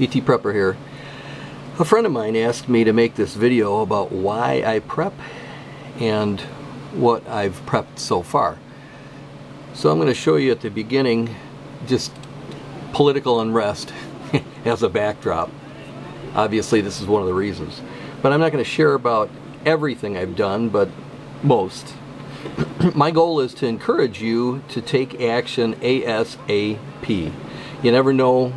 E.T. Prepper here. A friend of mine asked me to make this video about why I prep and what I've prepped so far. So I'm going to show you at the beginning just political unrest as a backdrop. Obviously this is one of the reasons. But I'm not going to share about everything I've done, but most. My goal is to encourage you to take action ASAP. You never know,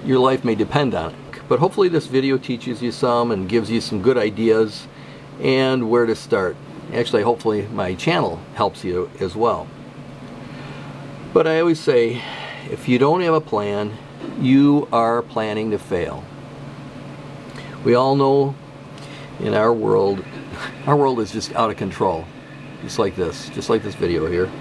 your life may depend on it. But hopefully this video teaches you some and gives you some good ideas and where to start. Actually, hopefully my channel helps you as well. But I always say, if you don't have a plan, you are planning to fail. We all know in our world is just out of control. Just like this video here.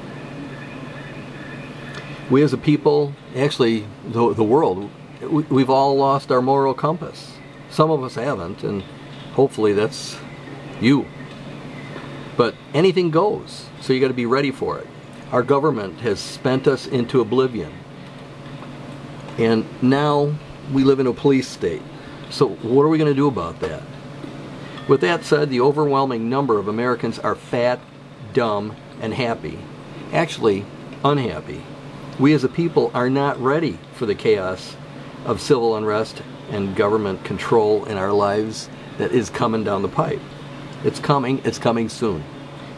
We as a people, actually the world, we've all lost our moral compass. Some of us haven't, and hopefully that's you. But anything goes, so you got to be ready for it. Our government has spent us into oblivion, and now we live in a police state. So what are we going to do about that? With that said, the overwhelming number of Americans are fat, dumb, and happy. Actually, unhappy. We as a people are not ready for the chaos of civil unrest and government control in our lives that is coming down the pipe. It's coming soon.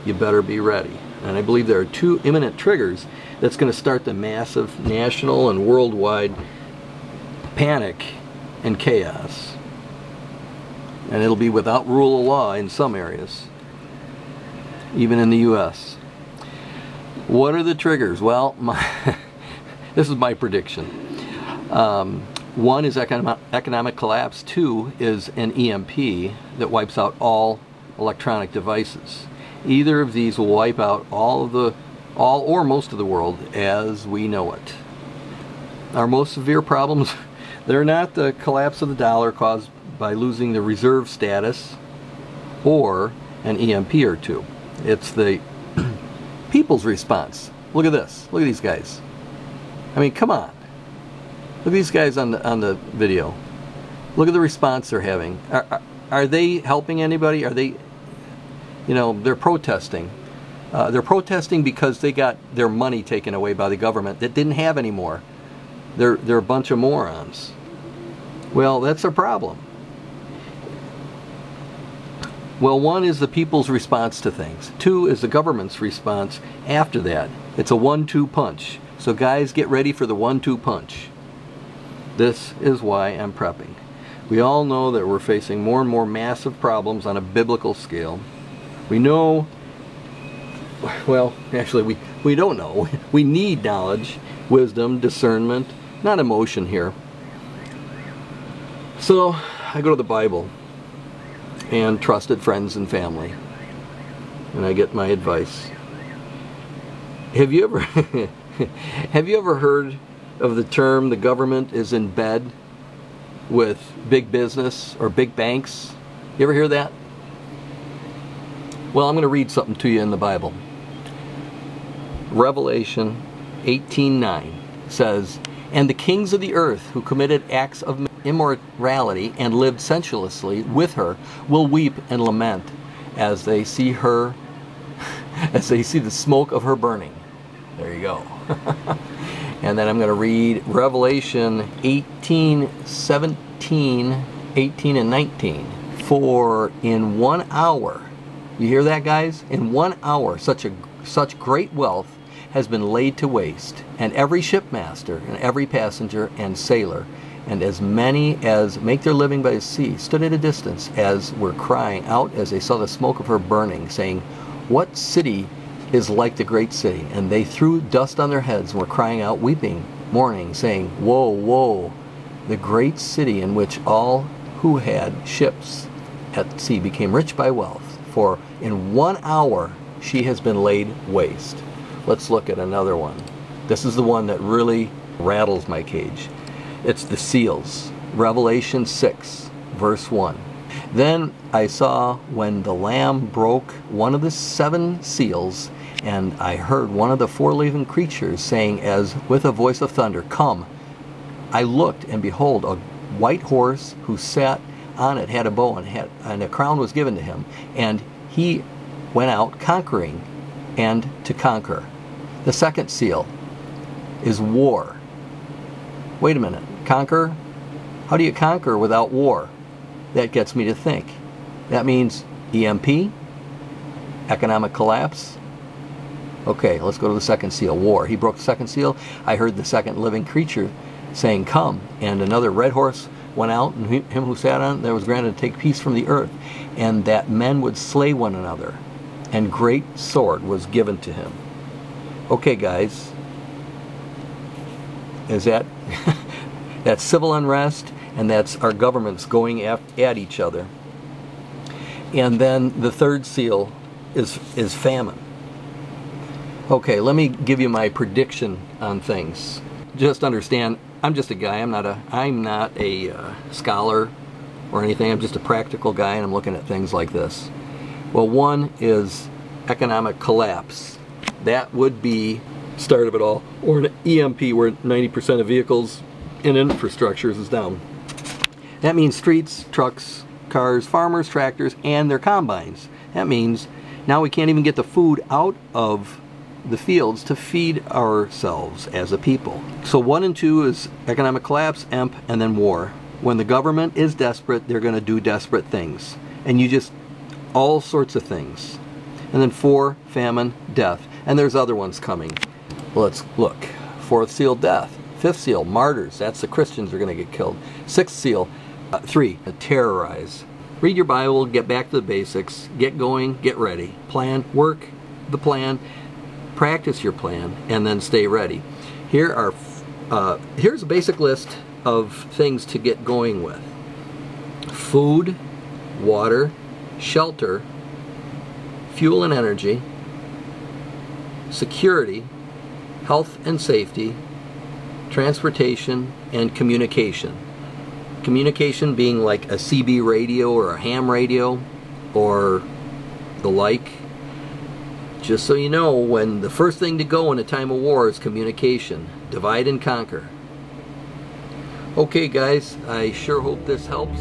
You better be ready. And I believe there are two imminent triggers that's going to start the massive national and worldwide panic and chaos. And it'll be without rule of law in some areas, even in the US. What are the triggers? Well, this is my prediction. One is economic collapse. Two is an EMP that wipes out all electronic devices. Either of these will wipe out all or most of the world as we know it. Our most severe problems, they're not the collapse of the dollar caused by losing the reserve status or an EMP or two. It's the people's response. Look at this. Look at these guys. I mean, come on. Look at these guys on the video. Look at the response they're having. Are they helping anybody? Are they, you know, they're protesting. They're protesting because they got their money taken away by the government that didn't have any more. They're a bunch of morons. Well, that's a problem. Well, one is the people's response to things. Two is the government's response after that. It's a 1-2 punch. So guys, get ready for the 1-2 punch. This is why I'm prepping. We all know that we're facing more and more massive problems on a biblical scale. We know, well, actually we don't know. We need knowledge, wisdom, discernment, not emotion here. So I go to the Bible and trusted friends and family, and I get my advice. Have you ever heard of the term the government is in bed with big business or big banks? You ever hear that? Well, I'm going to read something to you in the Bible. Revelation 18:9 says, "And the kings of the earth who committed acts of immorality and lived sensuously with her will weep and lament as they see her, as they see the smoke of her burning." There you go. And then I'm going to read Revelation 18:17, 18 and 19. "For in 1 hour," you hear that, guys? "In 1 hour such great wealth has been laid to waste, and every shipmaster and every passenger and sailor and as many as make their living by the sea stood at a distance as were crying out as they saw the smoke of her burning, saying, What city is like the great city? And they threw dust on their heads and were crying out, weeping, mourning, saying, Woe, woe, the great city in which all who had ships at sea became rich by wealth, for in 1 hour she has been laid waste." Let's look at another one. This is the one that really rattles my cage. It's the seals. Revelation 6, verse 1. "Then I saw when the Lamb broke one of the 7 seals, and I heard one of the 4 living creatures saying as with a voice of thunder, Come. I looked, and behold, white horse who sat on it, had a bow, and a crown was given to him, and he went out conquering and to conquer. The second seal is war. Wait a minute, conquer? How do you conquer without war? That gets me to think. That means EMP, economic collapse. Okay, let's go to the second seal, war. He broke the second seal. I heard the second living creature saying, come. And another red horse went out, and him who sat on it, there was granted to take peace from the earth, and that men would slay one another, and great sword was given to him. Okay, guys, is that that's civil unrest, and that's our governments going at each other. And then the third seal is famine. Okay, let me give you my prediction on things. Just understand, I'm just a guy. I'm not a scholar or anything. I'm just a practical guy, and I'm looking at things like this. Well, one is economic collapse. That would be start of it all, or an EMP where 90% of vehicles and infrastructures is down. That means streets, trucks, cars, farmers, tractors, and their combines. That means now we can't even get the food out of the fields to feed ourselves as a people. So 1 and 2 is economic collapse, EMP, and then war. When the government is desperate, they're going to do desperate things. And you just, all sorts of things. And then 4, famine, death. And there's other ones coming. Let's look. 4th seal, death. 5th seal, martyrs. That's the Christians are going to get killed. 6th seal, 3, terrorize. Read your Bible, get back to the basics, get going, get ready. Plan, work the plan, practice your plan, and then stay ready. Here's a basic list of things to get going with. Food, water, shelter, fuel and energy, security, health and safety, transportation, and communication. Communication being like a CB radio or a ham radio or the like. Just so you know, when the first thing to go in a time of war is communication. Divide and conquer. Okay guys, I sure hope this helps.